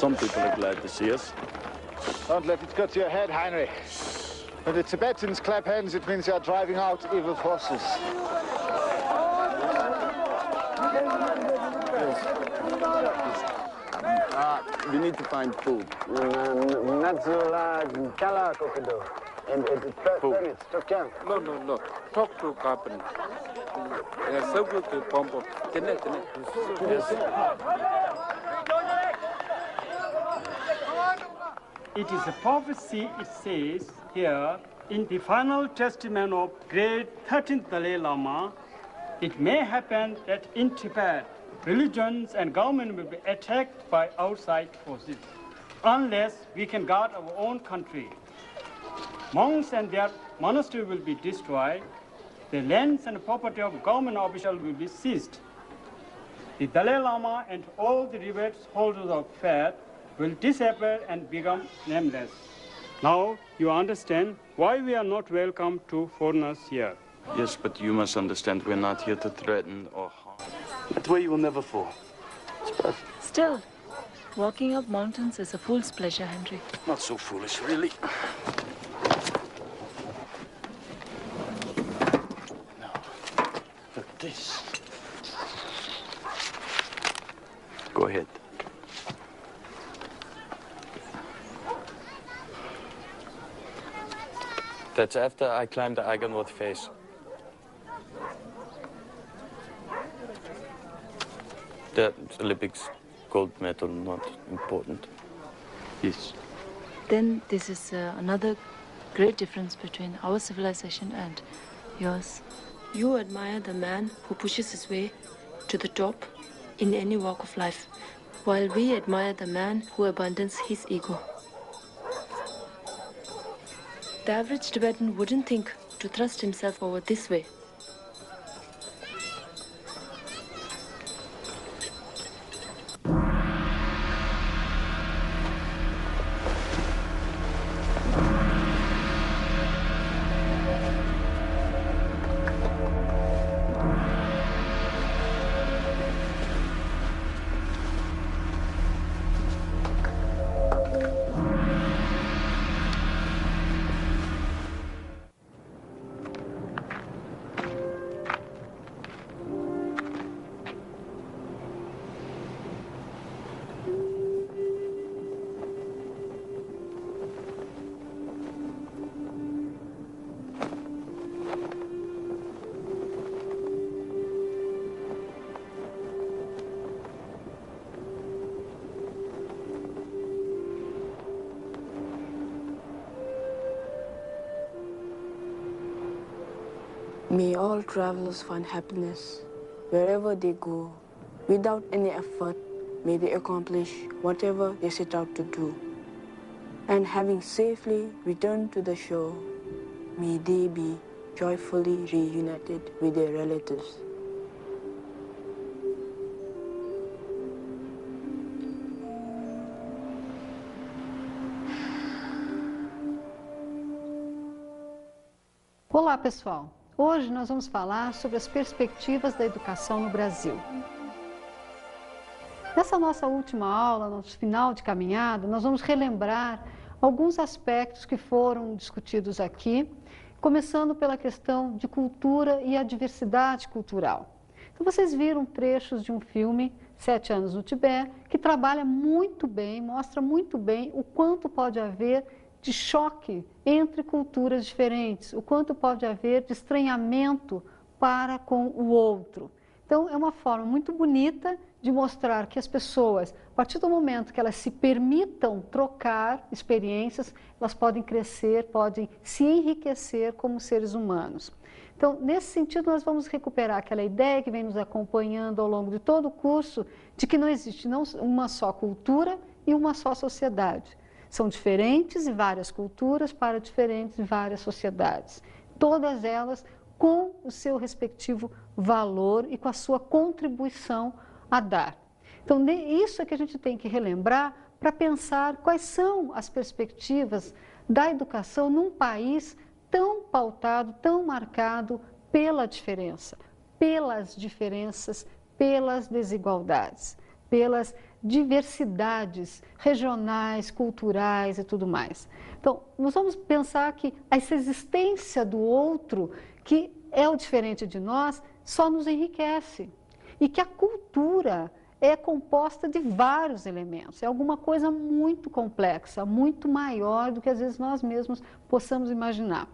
Some people are glad to see us. Don't let it get to your head, Heinrich. When the Tibetans clap hands, it means they are driving out evil forces. We need to find food. No. Talk to Captain. They are so good to pump up. It is a prophecy, it says here, in the final testament of great 13th Dalai Lama, it may happen that in Tibet, religions and government will be attacked by outside forces, unless we can guard our own country. Monks and their monastery will be destroyed. The lands and property of government officials will be seized. The Dalai Lama and all the revered holders of faith will disappear and become nameless. Now you understand why we are not welcome to foreigners here. Yes, but you must understand we're not here to threaten or harm. That way you will never fall. It's perfect. Still, walking up mountains is a fool's pleasure, Henry. Not so foolish, really. Now, look at this. Go ahead. That's after I climbed the Eigernorth face. The Olympics gold medal, not important. Yes. Then this is another great difference between our civilization and yours. You admire the man who pushes his way to the top in any walk of life, while we admire the man who abandons his ego. The average Tibetan wouldn't think to thrust himself over this way. May all travelers find happiness wherever they go. Without any effort, may they accomplish whatever they set out to do. And having safely returned to the shore, may they be joyfully reunited with their relatives. Olá, pessoal! Hoje nós vamos falar sobre as perspectivas da educação no Brasil. Nessa nossa última aula, nosso final de caminhada, nós vamos relembrar alguns aspectos que foram discutidos aqui, começando pela questão de cultura e a diversidade cultural. Então vocês viram trechos de um filme, 7 anos no Tibete, que trabalha muito bem, mostra muito bem o quanto pode haver de choque entre culturas diferentes, o quanto pode haver de estranhamento para com o outro. Então, é uma forma muito bonita de mostrar que as pessoas, a partir do momento que elas se permitam trocar experiências, elas podem crescer, podem se enriquecer como seres humanos. Então, nesse sentido, nós vamos recuperar aquela ideia que vem nos acompanhando ao longo de todo o curso, de que não existe uma só cultura e uma só sociedade. São diferentes e várias culturas para diferentes e várias sociedades. Todas elas com o seu respectivo valor e com a sua contribuição a dar. Então, isso é que a gente tem que relembrar para pensar quais são as perspectivas da educação num país tão pautado, tão marcado pela diferença, pelas diferenças, pelas desigualdades, pelas diversidades regionais, culturais e tudo mais. Então, nós vamos pensar que essa existência do outro, que é o diferente de nós, só nos enriquece. E que a cultura é composta de vários elementos, é alguma coisa muito complexa, muito maior do que às vezes nós mesmos possamos imaginar.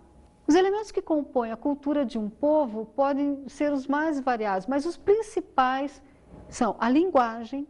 Os elementos que compõem a cultura de um povo podem ser os mais variados, mas os principais são a linguagem,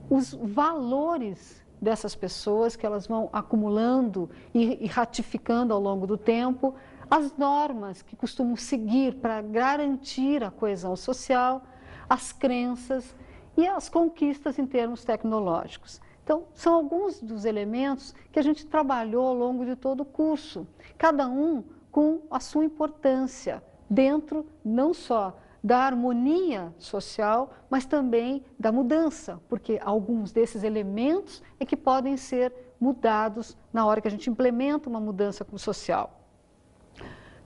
os valores dessas pessoas que elas vão acumulando e ratificando ao longo do tempo, as normas que costumam seguir para garantir a coesão social, as crenças e as conquistas em termos tecnológicos. Então, são alguns dos elementos que a gente trabalhou ao longo de todo o curso, cada um com a sua importância, dentro não só da harmonia social, mas também da mudança, porque alguns desses elementos é que podem ser mudados na hora que a gente implementa uma mudança social.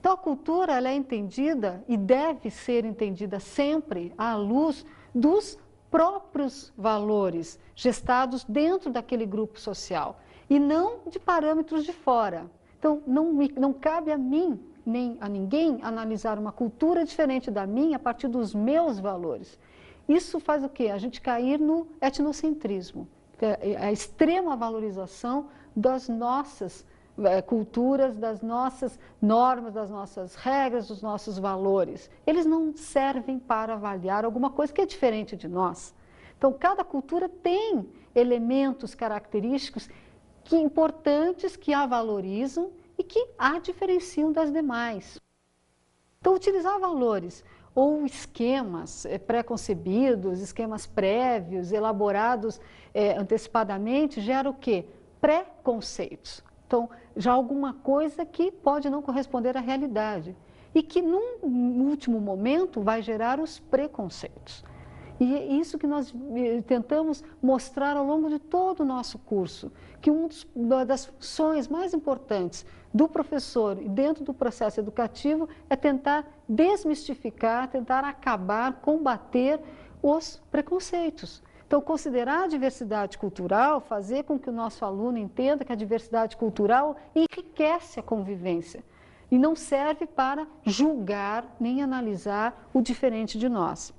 Então, a cultura ela é entendida e deve ser entendida sempre à luz dos próprios valores gestados dentro daquele grupo social e não de parâmetros de fora. Então, não cabe a mim nem a ninguém analisar uma cultura diferente da minha a partir dos meus valores. Isso faz o quê? A gente cair no etnocentrismo, a extrema valorização das nossas culturas, das nossas normas, das nossas regras, dos nossos valores. Eles não servem para avaliar alguma coisa que é diferente de nós. Então, cada cultura tem elementos característicos importantes que a valorizam e que a diferenciam das demais. Então, utilizar valores ou esquemas pré-concebidos, esquemas prévios, elaborados antecipadamente, gera o quê? Preconceitos. Então, já alguma coisa que pode não corresponder à realidade e que, num último momento, vai gerar os preconceitos. E é isso que nós tentamos mostrar ao longo de todo o nosso curso, que uma das funções mais importantes do professor e dentro do processo educativo é tentar desmistificar, tentar acabar, combater os preconceitos. Então, considerar a diversidade cultural, fazer com que o nosso aluno entenda que a diversidade cultural enriquece a convivência e não serve para julgar nem analisar o diferente de nós.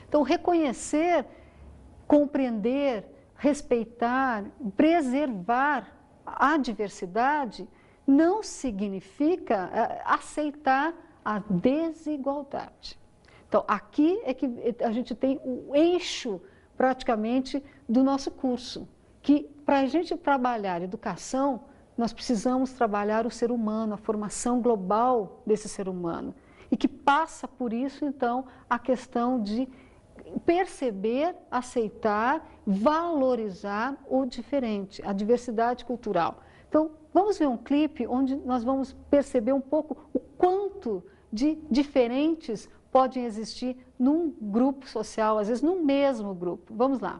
Então, reconhecer, compreender, respeitar, preservar a diversidade não significa aceitar a desigualdade. Então, aqui é que a gente tem o eixo praticamente do nosso curso, que para a gente trabalhar educação, nós precisamos trabalhar o ser humano, a formação global desse ser humano, e que passa por isso, então, a questão de perceber, aceitar, valorizar o diferente, a diversidade cultural. Então, vamos ver um clipe onde nós vamos perceber um pouco o quanto de diferentes podem existir num grupo social, às vezes num mesmo grupo. Vamos lá.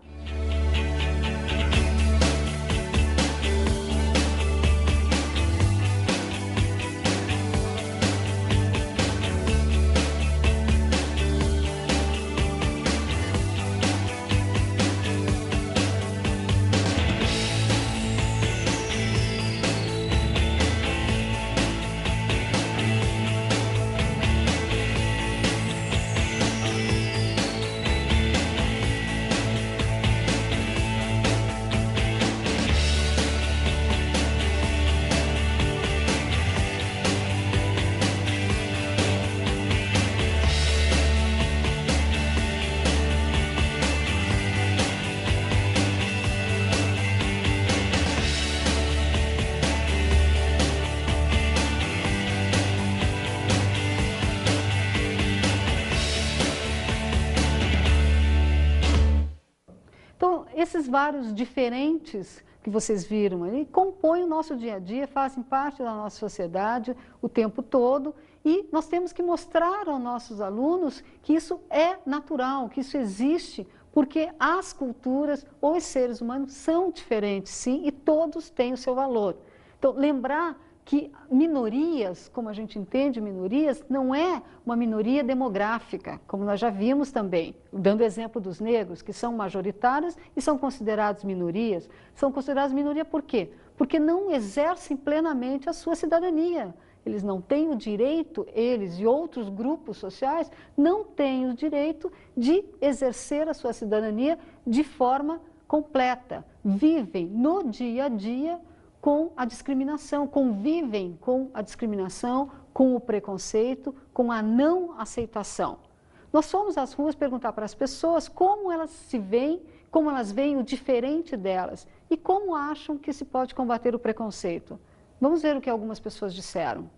Esses vários diferentes que vocês viram ali compõem o nosso dia a dia, fazem parte da nossa sociedade o tempo todo e nós temos que mostrar aos nossos alunos que isso é natural, que isso existe, porque as culturas, os seres humanos são diferentes, sim, e todos têm o seu valor. Então, lembrar que minorias, como a gente entende minorias, não é uma minoria demográfica, como nós já vimos também, dando exemplo dos negros, que são majoritários e são considerados minorias. São considerados minoria por quê? Porque não exercem plenamente a sua cidadania. Eles não têm o direito, eles e outros grupos sociais, não têm o direito de exercer a sua cidadania de forma completa. Vivem no dia a dia com a discriminação, convivem com a discriminação, com o preconceito, com a não aceitação. Nós fomos às ruas perguntar para as pessoas como elas se veem, como elas veem o diferente delas e como acham que se pode combater o preconceito. Vamos ver o que algumas pessoas disseram.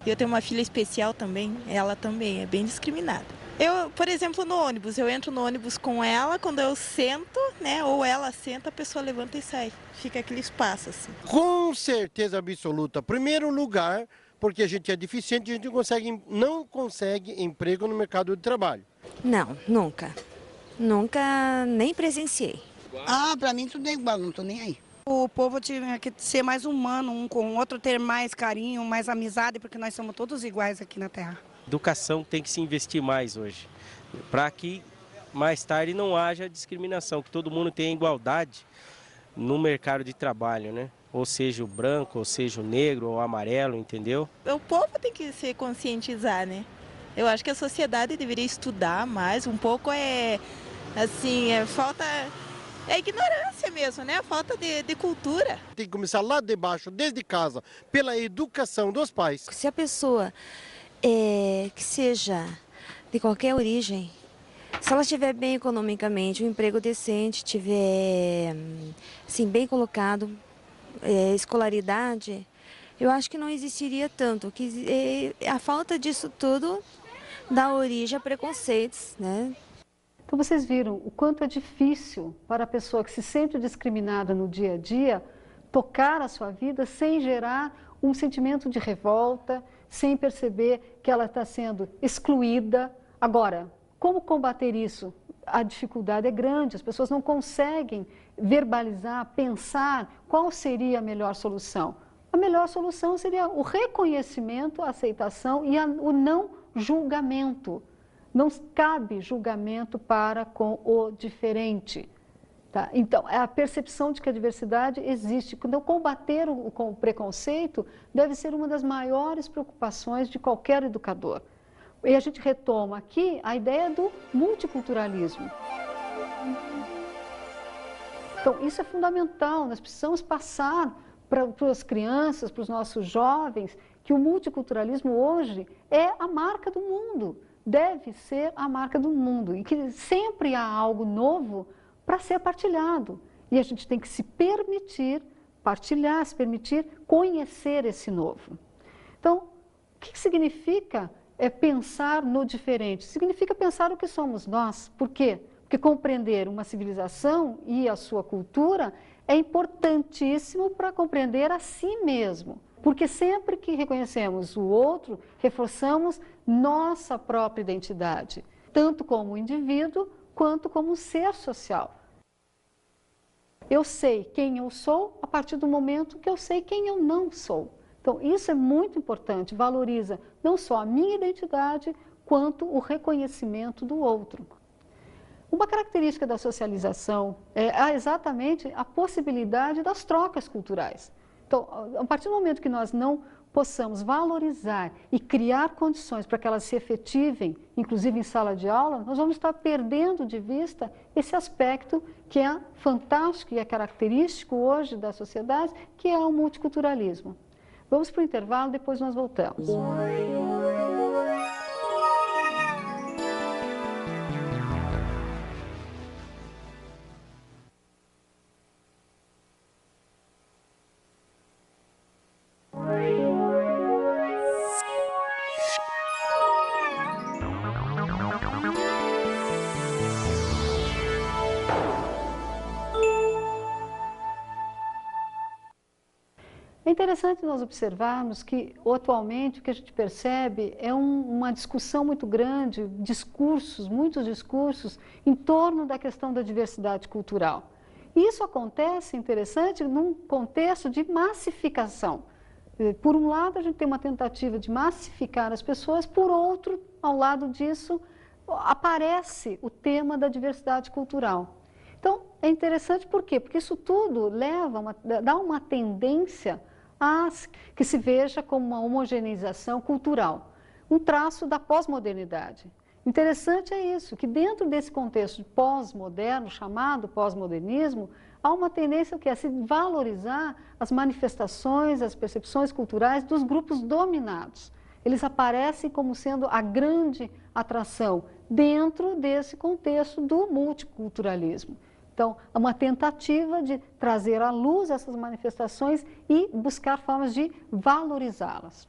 Eu tenho uma filha especial também, ela também é bem discriminada. Eu, por exemplo, no ônibus, eu entro no ônibus com ela, quando eu sento, né, ou ela senta, a pessoa levanta e sai. Fica aquele espaço assim. Com certeza absoluta. Primeiro lugar, porque a gente é deficiente, a gente não consegue emprego no mercado de trabalho. Não, nunca. Nunca nem presenciei. Ah, pra mim tudo é igual, não tô nem aí. O povo tinha que ser mais humano um com o outro, ter mais carinho, mais amizade, porque nós somos todos iguais aqui na Terra. Educação tem que se investir mais hoje, para que mais tarde não haja discriminação, que todo mundo tenha igualdade no mercado de trabalho, né? Ou seja o branco, ou seja o negro, ou o amarelo, entendeu? O povo tem que se conscientizar, né? Eu acho que a sociedade deveria estudar mais, um pouco falta... É ignorância mesmo, né? A falta de cultura. Tem que começar lá de baixo, desde casa, pela educação dos pais. Se a pessoa que seja de qualquer origem, se ela estiver bem economicamente, um emprego decente, estiver assim, bem colocado, escolaridade, eu acho que não existiria tanto. A falta disso tudo dá origem a preconceitos, né? Então vocês viram o quanto é difícil para a pessoa que se sente discriminada no dia a dia tocar a sua vida sem gerar um sentimento de revolta, sem perceber que ela está sendo excluída. Agora, como combater isso? A dificuldade é grande, as pessoas não conseguem verbalizar, pensar qual seria a melhor solução. A melhor solução seria o reconhecimento, a aceitação e o não julgamento. Não cabe julgamento para com o diferente. Tá? Então, a percepção de que a diversidade existe. Então, combater o preconceito deve ser uma das maiores preocupações de qualquer educador. E a gente retoma aqui a ideia do multiculturalismo. Então, isso é fundamental. Nós precisamos passar para as crianças, para os nossos jovens, que o multiculturalismo hoje é a marca do mundo. Deve ser a marca do mundo e que sempre há algo novo para ser partilhado. E a gente tem que se permitir partilhar, se permitir conhecer esse novo. Então, o que significa pensar no diferente? Significa pensar o que somos nós. Por quê? Porque compreender uma civilização e a sua cultura é importantíssimo para compreender a si mesmo. Porque sempre que reconhecemos o outro, reforçamos nossa própria identidade, tanto como indivíduo, quanto como ser social. Eu sei quem eu sou a partir do momento que eu sei quem eu não sou. Então, isso é muito importante, valoriza não só a minha identidade, quanto o reconhecimento do outro. Uma característica da socialização é exatamente a possibilidade das trocas culturais. Então, a partir do momento que nós não possamos valorizar e criar condições para que elas se efetivem, inclusive em sala de aula, nós vamos estar perdendo de vista esse aspecto que é fantástico e é característico hoje da sociedade, que é o multiculturalismo. Vamos para o intervalo, depois nós voltamos. É interessante nós observarmos que, atualmente, o que a gente percebe é uma discussão muito grande, muitos discursos, em torno da questão da diversidade cultural. E isso acontece, interessante, num contexto de massificação. Por um lado, a gente tem uma tentativa de massificar as pessoas, por outro, ao lado disso, aparece o tema da diversidade cultural. Então, é interessante por quê? Porque isso tudo dá uma tendência a que se veja como uma homogeneização cultural, um traço da pós-modernidade. Interessante é isso, que dentro desse contexto pós-moderno, chamado pós-modernismo, há uma tendência que é se valorizar as manifestações, as percepções culturais dos grupos dominados. Eles aparecem como sendo a grande atração dentro desse contexto do multiculturalismo. Então, é uma tentativa de trazer à luz essas manifestações e buscar formas de valorizá-las.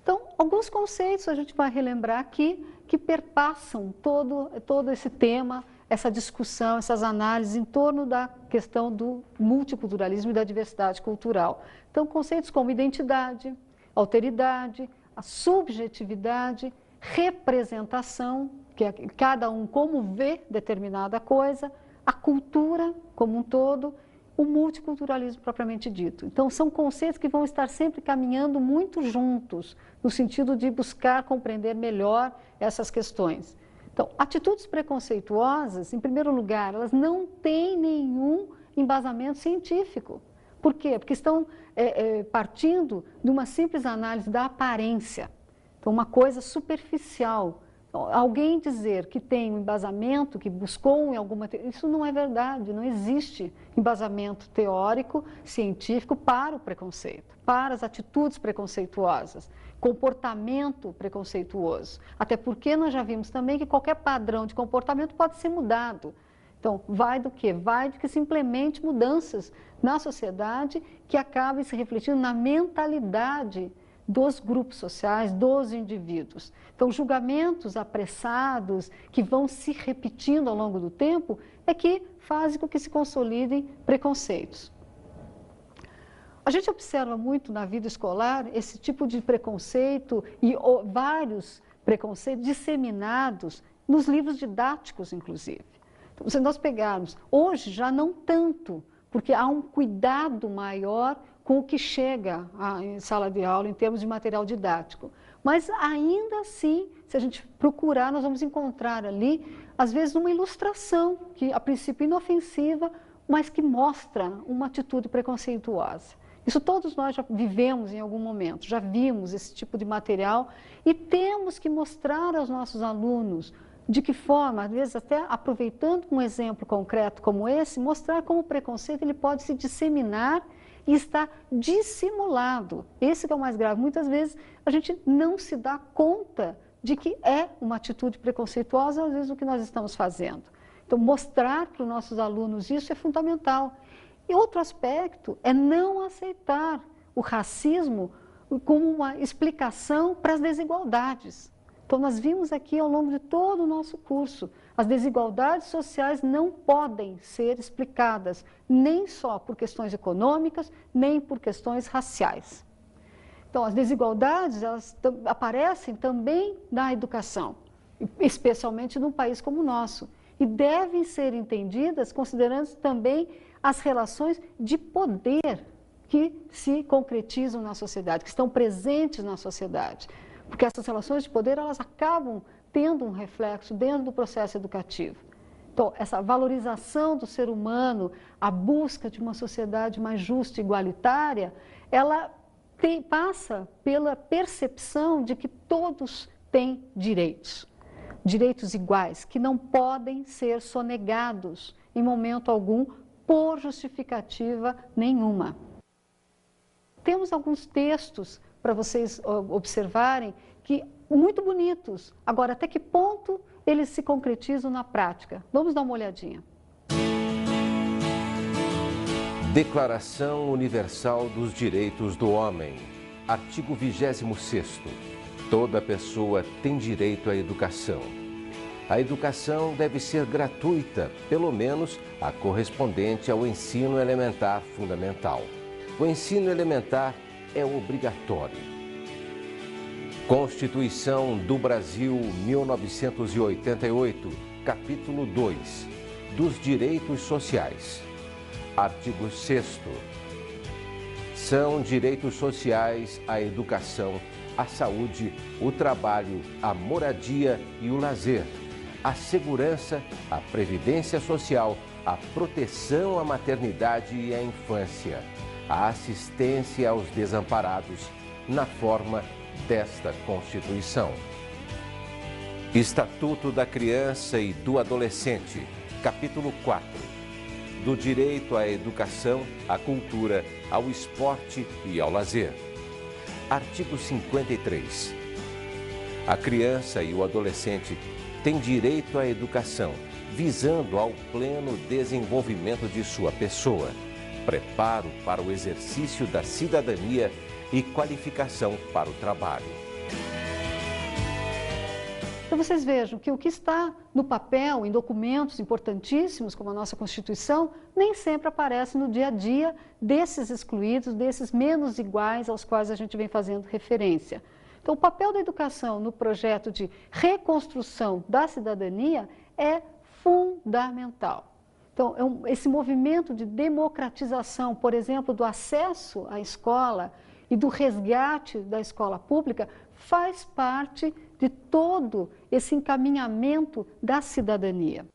Então, alguns conceitos a gente vai relembrar aqui que perpassam todo esse tema, essa discussão, essas análises em torno da questão do multiculturalismo e da diversidade cultural. Então, conceitos como identidade, alteridade, a subjetividade, representação, que é cada um como vê determinada coisa, a cultura como um todo, o multiculturalismo propriamente dito. Então, são conceitos que vão estar sempre caminhando muito juntos, no sentido de buscar compreender melhor essas questões. Então, atitudes preconceituosas, em primeiro lugar, elas não têm nenhum embasamento científico. Por quê? Porque estão partindo de uma simples análise da aparência. Então, uma coisa superficial. Alguém dizer que tem um embasamento, que buscou em alguma... Isso não é verdade, não existe embasamento teórico, científico para o preconceito, para as atitudes preconceituosas, comportamento preconceituoso. Até porque nós já vimos também que qualquer padrão de comportamento pode ser mudado. Então, vai do quê? Vai de que se implemente mudanças na sociedade que acabem se refletindo na mentalidade dos grupos sociais, dos indivíduos. Então, julgamentos apressados, que vão se repetindo ao longo do tempo, é que fazem com que se consolidem preconceitos. A gente observa muito na vida escolar esse tipo de preconceito e vários preconceitos disseminados nos livros didáticos, inclusive. Então, se nós pegarmos, hoje já não tanto, porque há um cuidado maior com o que chega em sala de aula em termos de material didático. Mas ainda assim, se a gente procurar, nós vamos encontrar ali, às vezes, uma ilustração, que a princípio inofensiva, mas que mostra uma atitude preconceituosa. Isso todos nós já vivemos em algum momento, já vimos esse tipo de material e temos que mostrar aos nossos alunos de que forma, às vezes até aproveitando um exemplo concreto como esse, mostrar como o preconceito ele pode se disseminar e está dissimulado. Esse que é o mais grave. Muitas vezes a gente não se dá conta de que é uma atitude preconceituosa, às vezes, o que nós estamos fazendo. Então, mostrar para os nossos alunos isso é fundamental. E outro aspecto é não aceitar o racismo como uma explicação para as desigualdades. Então, nós vimos aqui ao longo de todo o nosso curso, as desigualdades sociais não podem ser explicadas nem só por questões econômicas, nem por questões raciais. Então, as desigualdades elas aparecem também na educação, especialmente num país como o nosso, e devem ser entendidas considerando também as relações de poder que se concretizam na sociedade, que estão presentes na sociedade. Porque essas relações de poder, elas acabam tendo um reflexo dentro do processo educativo. Então, essa valorização do ser humano, a busca de uma sociedade mais justa e igualitária, ela passa pela percepção de que todos têm direitos, direitos iguais, que não podem ser sonegados em momento algum por justificativa nenhuma. Temos alguns textos para vocês observarem, que muito bonitos. Agora, até que ponto eles se concretizam na prática? Vamos dar uma olhadinha. Declaração Universal dos Direitos do Homem. Artigo 26º. Toda pessoa tem direito à educação. A educação deve ser gratuita, pelo menos a correspondente ao ensino elementar fundamental. O ensino elementar é obrigatório. Constituição do Brasil, 1988, capítulo 2, dos direitos sociais. Artigo 6º. São direitos sociais a educação, a saúde, o trabalho, a moradia e o lazer, a segurança, a previdência social, a proteção à maternidade e à infância, a assistência aos desamparados, na forma desta Constituição. Estatuto da Criança e do Adolescente, capítulo 4. Do direito à educação, à cultura, ao esporte e ao lazer. Artigo 53. A criança e o adolescente têm direito à educação, visando ao pleno desenvolvimento de sua pessoa, preparo para o exercício da cidadania e qualificação para o trabalho. Então vocês vejam que o que está no papel, em documentos importantíssimos, como a nossa Constituição, nem sempre aparece no dia a dia desses excluídos, desses menos iguais aos quais a gente vem fazendo referência. Então o papel da educação no projeto de reconstrução da cidadania é fundamental. Então esse movimento de democratização, por exemplo, do acesso à escola e do resgate da escola pública, faz parte de todo esse encaminhamento da cidadania.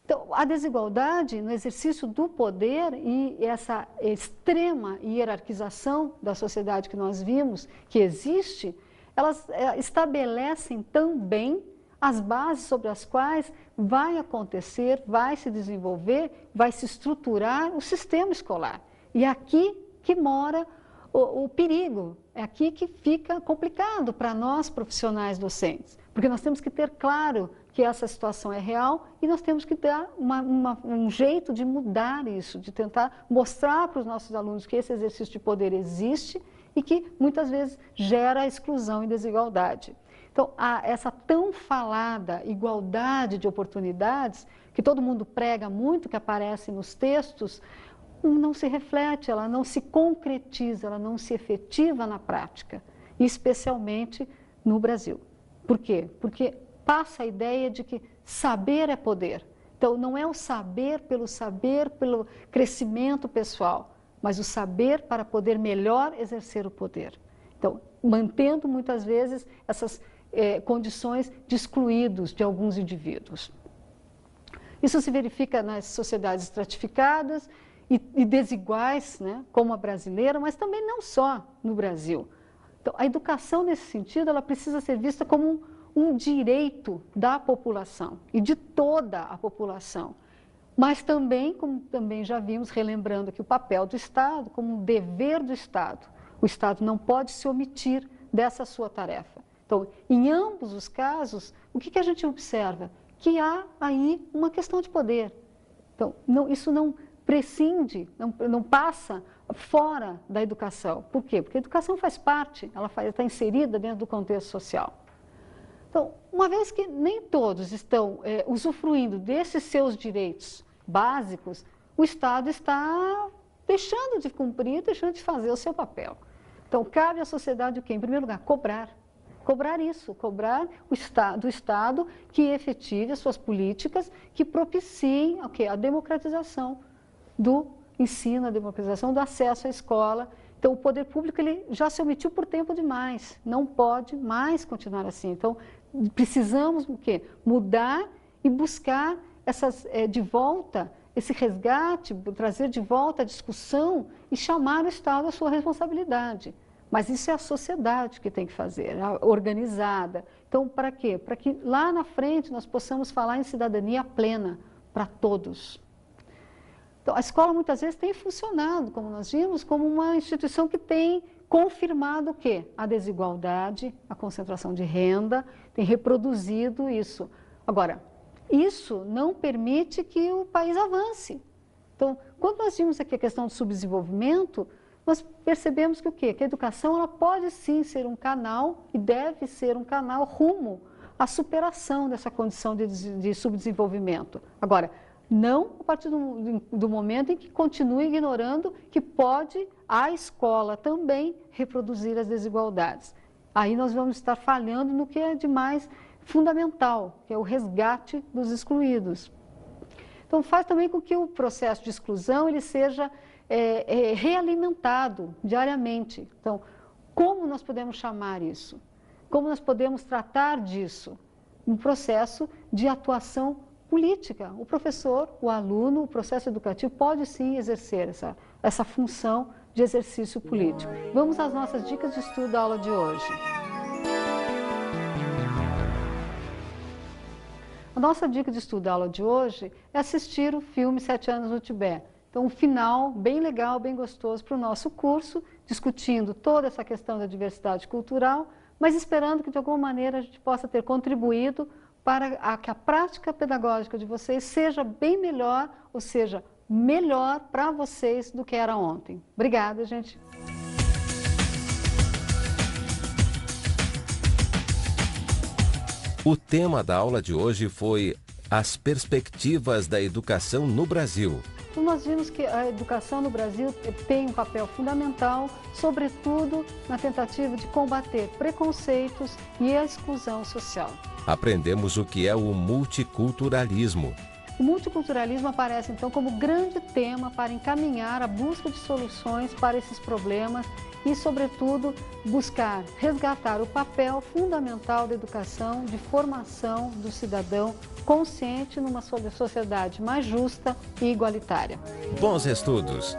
Então, a desigualdade no exercício do poder e essa extrema hierarquização da sociedade que nós vimos, que existe, elas estabelecem também as bases sobre as quais vai acontecer, vai se desenvolver, vai se estruturar o sistema escolar. E é aqui que mora o perigo, é aqui que fica complicado para nós profissionais docentes, porque nós temos que ter claro que essa situação é real e nós temos que dar um jeito de mudar isso, de tentar mostrar para os nossos alunos que esse exercício de poder existe e que muitas vezes gera exclusão e desigualdade. Então, essa tão falada igualdade de oportunidades, que todo mundo prega muito, que aparece nos textos, não se reflete, ela não se concretiza, ela não se efetiva na prática, especialmente no Brasil. Por quê? Porque passa a ideia de que saber é poder. Então, não é o saber, pelo crescimento pessoal, mas o saber para poder melhor exercer o poder. Então, mantendo muitas vezes essas condições de excluídos de alguns indivíduos. Isso se verifica nas sociedades estratificadas e desiguais, né, como a brasileira, mas também não só no Brasil. Então, a educação, nesse sentido, ela precisa ser vista como um direito da população e de toda a população. Mas também, como também já vimos, relembrando aqui o papel do Estado, como um dever do Estado. O Estado não pode se omitir dessa sua tarefa. Então, em ambos os casos, o que a gente observa? Que há aí uma questão de poder. Então, isso não prescinde, não passa fora da educação. Por quê? Porque a educação faz parte, ela está inserida dentro do contexto social. Então, uma vez que nem todos estão usufruindo desses seus direitos básicos, o Estado está deixando de cumprir, deixando de fazer o seu papel. Então, cabe à sociedade o quê? Em primeiro lugar, cobrar. Cobrar isso, cobrar do Estado que efetive as suas políticas, que propiciem a democratização do ensino, a democratização do acesso à escola. Então, o poder público ele já se omitiu por tempo demais, não pode mais continuar assim. Então, precisamos o quê? Mudar e buscar de volta esse resgate, trazer de volta a discussão e chamar o Estado à sua responsabilidade. Mas isso é a sociedade que tem que fazer, organizada. Então, para quê? Para que lá na frente nós possamos falar em cidadania plena para todos. Então, a escola muitas vezes tem funcionado, como nós vimos, como uma instituição que tem confirmado o quê? A desigualdade, a concentração de renda, tem reproduzido isso. Agora, isso não permite que o país avance. Então, quando nós vimos aqui a questão do subdesenvolvimento, nós percebemos que o quê? Que a educação ela pode sim ser um canal e deve ser um canal rumo à superação dessa condição de subdesenvolvimento. Agora, não a partir do momento em que continue ignorando que pode a escola também reproduzir as desigualdades. Aí nós vamos estar falhando no que é de mais fundamental, que é o resgate dos excluídos. Então faz também com que o processo de exclusão ele seja realimentado diariamente. Então, como nós podemos chamar isso? Como nós podemos tratar disso? Um processo de atuação política. O professor, o aluno, o processo educativo pode sim exercer essa função de exercício político. Vamos às nossas dicas de estudo da aula de hoje. A nossa dica de estudo da aula de hoje é assistir o filme 7 anos no Tibete. Então, um final bem legal, bem gostoso para o nosso curso, discutindo toda essa questão da diversidade cultural, mas esperando que de alguma maneira a gente possa ter contribuído para que a prática pedagógica de vocês seja bem melhor, ou seja, melhor para vocês do que era ontem. Obrigada, gente. O tema da aula de hoje foi as perspectivas da educação no Brasil. Então, nós vimos que a educação no Brasil tem um papel fundamental, sobretudo na tentativa de combater preconceitos e a exclusão social. Aprendemos o que é o multiculturalismo. O multiculturalismo aparece, então, como grande tema para encaminhar a busca de soluções para esses problemas e, sobretudo, buscar resgatar o papel fundamental da educação de formação do cidadão consciente numa sociedade mais justa e igualitária. Bons estudos!